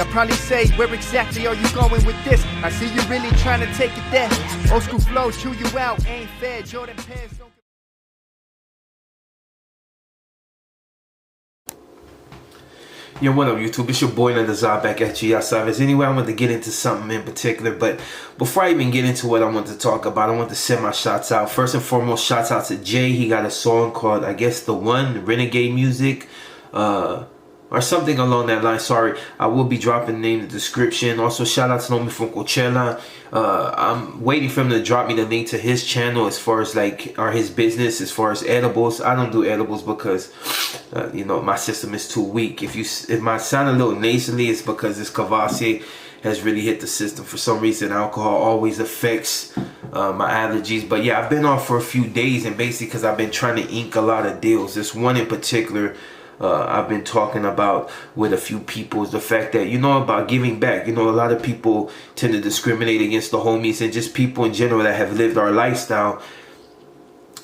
Y'all probably say, where exactly are you going with this? I see you really trying to take it there. Old school flows chew you out, ain't fair. Jordan pants don't... Yo, what up, YouTube? It's your boy, Renegade, back at you, y'all savage. Anyway, I want to get into something in particular, but before I even get into what I want to talk about, I want to send my shots out. First and foremost, shots out to Jay. He got a song called, I guess, The One, Renegade Music, or something along that line. Sorry, I will be dropping the name in the description. Also, shout out to Nomi from Coachella. I'm waiting for him to drop me the link to his channel as far as like, or his business as far as edibles. I don't do edibles because you know, my system is too weak. If my sound a little nasally, it's because this Cavassier has really hit the system. For some reason, alcohol always affects my allergies. But yeah, I've been off for a few days, and basically because I've been trying to ink a lot of deals. This one in particular I've been talking about with a few people is the fact that, you know, about giving back. You know, a lot of people tend to discriminate against the homies and just people in general that have lived our lifestyle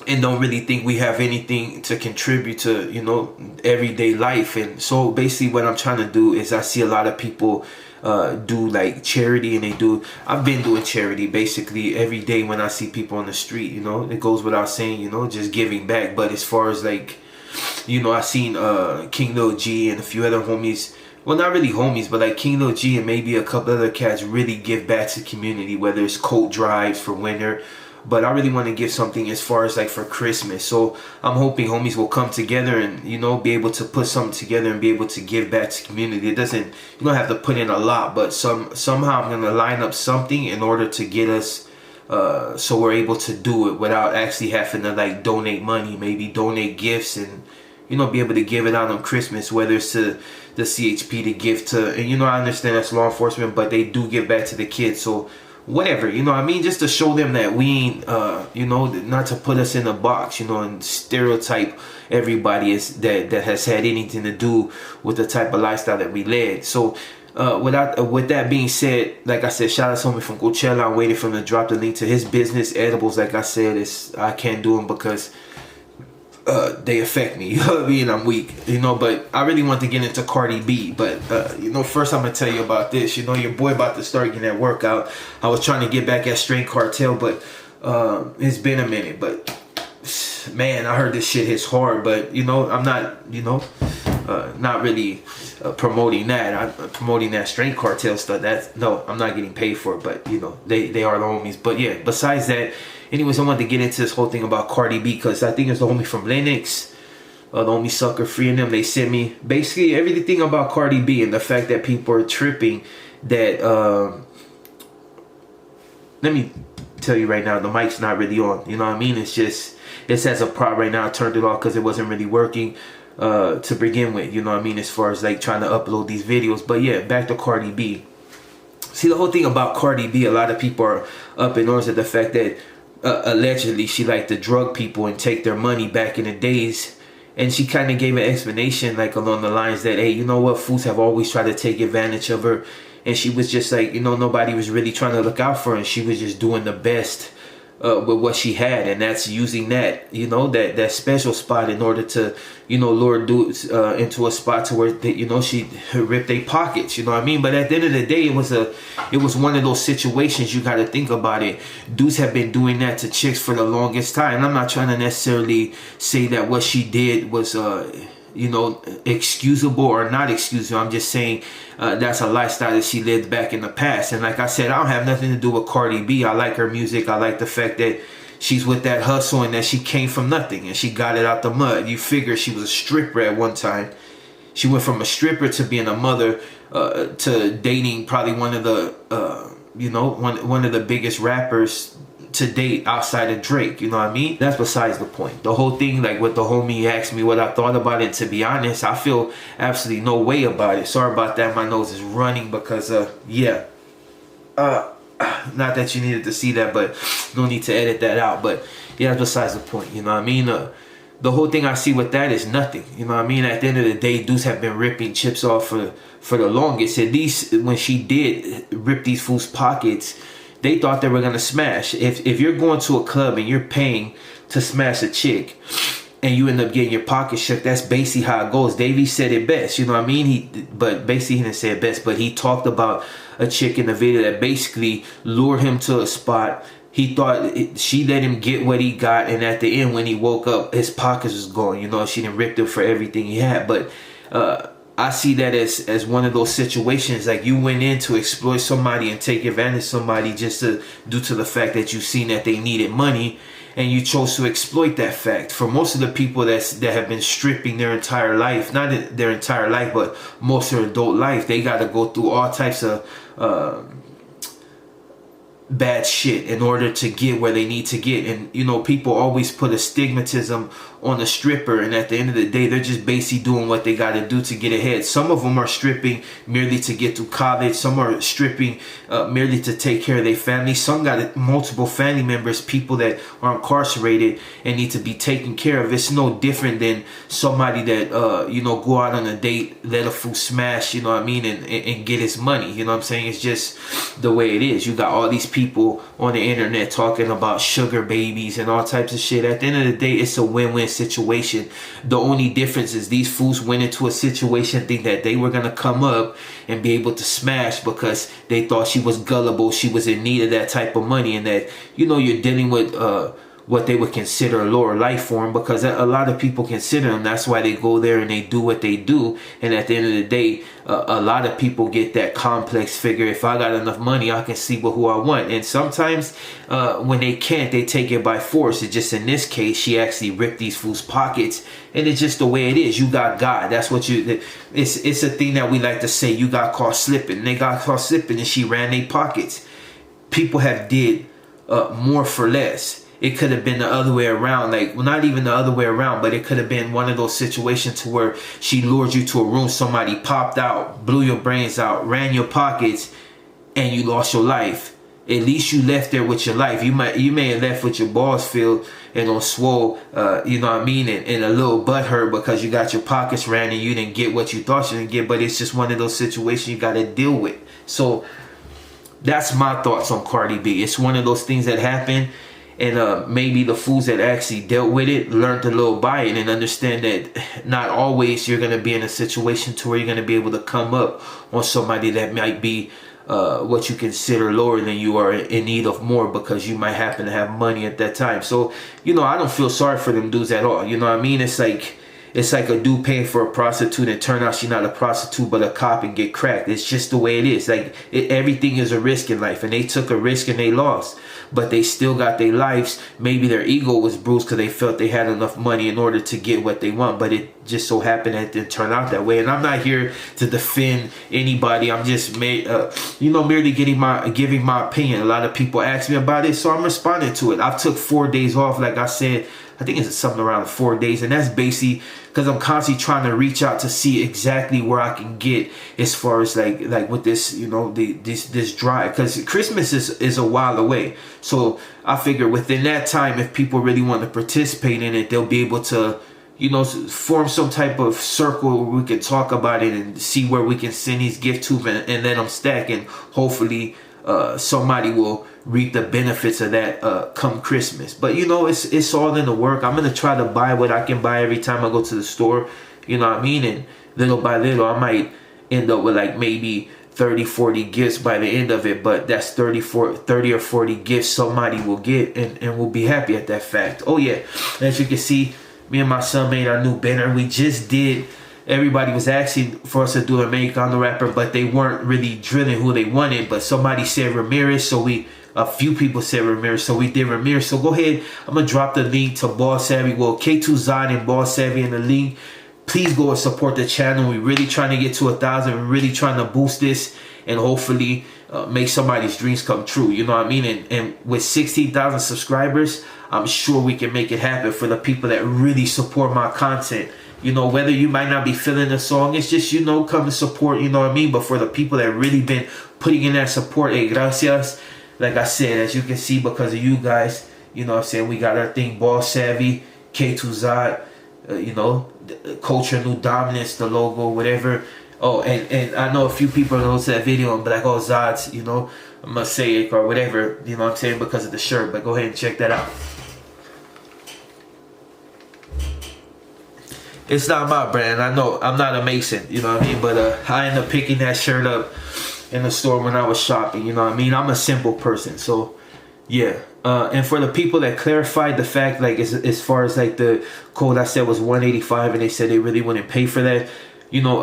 and don't really think we have anything to contribute to, you know, everyday life. And so basically what I'm trying to do is, I see a lot of people do like charity, and I've been doing charity basically every day when I see people on the street. You know, it goes without saying, you know, just giving back. But as far as like, you know, I seen King Lil G and a few other homies, well, not really homies, but like King Lil G and maybe a couple other cats really give back to the community, whether it's coat drives for winter. But I really want to give something as far as like for Christmas. So I'm hoping homies will come together and, you know, be able to put something together and be able to give back to the community. You don't have to put in a lot, but somehow I'm going to line up something in order to get us so we're able to do it without actually having to like donate money, maybe donate gifts, and, you know, be able to give it out on Christmas, whether it's to the CHP to give to, and, you know, I understand that's law enforcement, but they do give back to the kids. So whatever, you know what I mean, just to show them that we ain't, you know, not to put us in a box, you know, and stereotype everybody that has had anything to do with the type of lifestyle that we led. So with that being said, like I said, shout out to homie from Coachella. I'm waiting for him to drop the link to his business. Edibles, like I said, I can't do them because they affect me. You know what I mean? I'm weak, you know. But I really want to get into Cardi B. But you know, first I'm gonna tell you about this. You know, your boy about to start getting that workout. I was trying to get back at Strength Cartel, but it's been a minute. But man, I heard this shit hits hard. But you know, I'm not, you know, not really promoting that. I'm promoting that Strength Cartel stuff. No, I'm not getting paid for it. But you know, they are the homies. But yeah, besides that. Anyways, I wanted to get into this whole thing about Cardi B because I think it's the homie from Lennox, the homie Sucker Free and them. They sent me basically everything about Cardi B and the fact that people are tripping that, let me tell you right now, the mic's not really on. You know what I mean? It's just, it says a prop right now. I turned it off because it wasn't really working to begin with. You know what I mean? As far as like trying to upload these videos. But yeah, back to Cardi B. See, the whole thing about Cardi B, a lot of people are up in arms at the fact that allegedly she liked to drug people and take their money back in the days, and she kind of gave an explanation like along the lines that, hey, you know what, fools have always tried to take advantage of her, and she was just like, you know, nobody was really trying to look out for her, and she was just doing the best with what she had, and that's using that, you know, that special spot in order to, you know, lure dudes into a spot to where they, you know, she ripped their pockets, you know what I mean? But at the end of the day, it was one of those situations. You got to think about it. Dudes have been doing that to chicks for the longest time. And I'm not trying to necessarily say that what she did was you know, excusable or not excusable. I'm just saying that's a lifestyle that she lived back in the past. And like I said, I don't have nothing to do with Cardi B. I like her music. I like the fact that she's with that hustle and that she came from nothing and she got it out the mud. You figure she was a stripper at one time. She went from a stripper to being a mother to dating probably one of the you know, one of the biggest rappers to date outside of Drake. You know what I mean? That's besides the point. The whole thing, like what the homie asked me what I thought about it, to be honest, I feel absolutely no way about it. Sorry about that. My nose is running because yeah, not that you needed to see that, but no need to edit that out. But yeah, that's besides the point. You know what I mean? The whole thing I see with that is nothing. You know what I mean? At the end of the day, dudes have been ripping chips off for the longest. At least when she did rip these fools' pockets, they thought they were gonna smash. If you're going to a club and you're paying to smash a chick, and you end up getting your pocket shook. That's basically how it goes. Davey said it best, you know what I mean? But basically he didn't say it best, but he talked about a chick in the video that basically lured him to a spot. He thought she let him get what he got, and at the end when he woke up, his pockets was gone. You know, she done ripped him for everything he had. But I see that as one of those situations, like you went in to exploit somebody and take advantage of somebody just due to the fact that you seen that they needed money, and you chose to exploit that fact. For most of the people that have been stripping their entire life, not their entire life, but most of their adult life, they got to go through all types of bad shit in order to get where they need to get. And you know, people always put a stigmatism on the stripper, and at the end of the day, they're just basically doing what they got to do to get ahead. Some of them are stripping merely to get to college. Some are stripping merely to take care of their family. Some got multiple family members, people that are incarcerated and need to be taken care of. It's no different than somebody that you know, go out on a date, let a fool smash, you know what I mean, and get his money. You know what I'm saying? It's just the way it is. You got all these people on the internet talking about sugar babies and all types of shit. At the end of the day, it's a win-win situation. The only difference is these fools went into a situation thinking that they were gonna come up and be able to smash because they thought she was gullible, she was in need of that type of money, and that, you know, you're dealing with what they would consider a lower life form, because a lot of people consider them. That's why they go there and they do what they do. And at the end of the day, a lot of people get that complex figure. If I got enough money, I can sleep with who I want. And sometimes when they can't, they take it by force. It's just in this case, she actually ripped these fools' pockets, and it's just the way it is. You got God. That's what you. It's a thing that we like to say. You got caught slipping. They got caught slipping, and she ran their pockets. People have did more for less. It could have been the other way around, like, well, not even the other way around, but it could have been one of those situations to where she lured you to a room, somebody popped out, blew your brains out, ran your pockets, and you lost your life. At least you left there with your life. You may have left with your balls filled and on swole, you know what I mean, and a little butt hurt because you got your pockets ran and you didn't get what you thought you didn't get, but it's just one of those situations you got to deal with. So that's my thoughts on Cardi B. It's one of those things that happen. And maybe the fools that actually dealt with it learned a little by it and understand that not always you're going to be in a situation to where you're going to be able to come up on somebody that might be what you consider lower than you are, in need of more, because you might happen to have money at that time. So, you know, I don't feel sorry for them dudes at all. You know what I mean? It's like a dude paying for a prostitute and turn out she's not a prostitute but a cop and get cracked. It's just the way it is. Like, everything is a risk in life, and they took a risk and they lost, but they still got their lives. Maybe their ego was bruised because they felt they had enough money in order to get what they want, but it just so happened that it didn't turn out that way. And I'm not here to defend anybody. I'm just merely giving my opinion. A lot of people ask me about it, so I'm responding to it. I've took 4 days off, like I said. I think it's something around 4 days, and that's basically because I'm constantly trying to reach out to see exactly where I can get as far as like with this, you know, this drive, because Christmas is a while away. So I figure within that time, if people really want to participate in it, they'll be able to, you know, form some type of circle where we can talk about it and see where we can send these gifts to, and let them stack, and hopefully somebody will reap the benefits of that come Christmas. But you know, it's all in the work. I'm gonna try to buy what I can buy every time I go to the store, you know what I mean, and little by little I might end up with like maybe 30-40 gifts by the end of it, but that's 30 or 40 gifts somebody will get, and will be happy at that fact. Oh yeah, as you can see, me and my son made our new banner. We just did. Everybody was asking for us to do a Mexicano rapper, but they weren't really drilling who they wanted. But somebody said Ramirez, so a few people said Ramirez, so we did Ramirez. So go ahead, I'm gonna drop the link to Ball Savvy, well, K2 Zod and Ball Savvy in the link. Please go and support the channel. We're really trying to get to 1,000. We're really trying to boost this and hopefully make somebody's dreams come true. You know what I mean? And with 16,000 subscribers, I'm sure we can make it happen for the people that really support my content. You know, whether you might not be feeling the song, it's just, you know, come and support, you know what I mean? But for the people that really been putting in that support, hey, gracias. Like I said, as you can see, because of you guys, you know what I'm saying, we got our thing, Ball Savvy, K2 Zod, you know, Culture New Dominance, the logo, whatever. Oh, and I know a few people are going to that video and be like, oh, Zod's, you know, Mosaic or whatever, you know what I'm saying, because of the shirt. But go ahead and check that out. It's not my brand. I know I'm not a Mason, you know what I mean? But I ended up picking that shirt up in the store when I was shopping, you know what I mean? I'm a simple person, so yeah. And for the people that clarified the fact, like as far as like the quote I said was 185 and they said they really wouldn't pay for that, you know,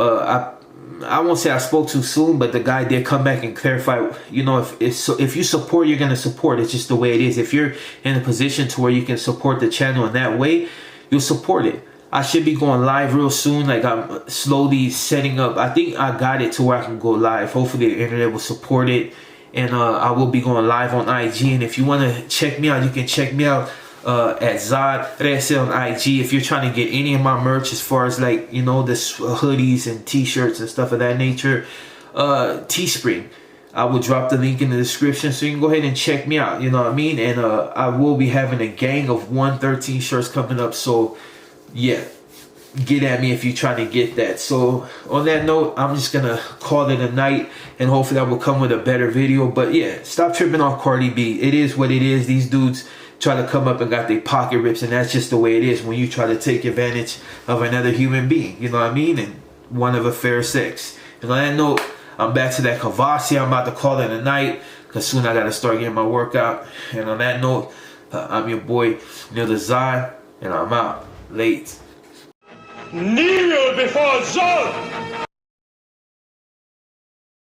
I won't say I spoke too soon, but the guy did come back and clarify, you know, if you support, you're going to support. It's just the way it is. If you're in a position to where you can support the channel in that way, you'll support it. I should be going live real soon. Like, I'm slowly setting up. I think I got it to where I can go live. Hopefully the internet will support it. And I will be going live on IG. And if you want to check me out, you can check me out at Zod Rese on IG. If you're trying to get any of my merch, as far as like, you know, the hoodies and t-shirts and stuff of that nature, Teespring, I will drop the link in the description, so you can go ahead and check me out, you know what I mean? And I will be having a gang of 113 shirts coming up, so yeah, get at me if you're trying to get that. So on that note, I'm just gonna call it a night, and hopefully I will come with a better video. But yeah, stop tripping off Cardi B. It is what it is. These dudes try to come up and got their pocket rips, and that's just the way it is when you try to take advantage of another human being, you know what I mean? And one of a fair sex. And on that note, I'm back to that Kavasi. I'm about to call it a night, because soon I gotta start getting my workout. And on that note, I'm your boy Neil the Zod, and I'm out. Late. Kneel before Zod!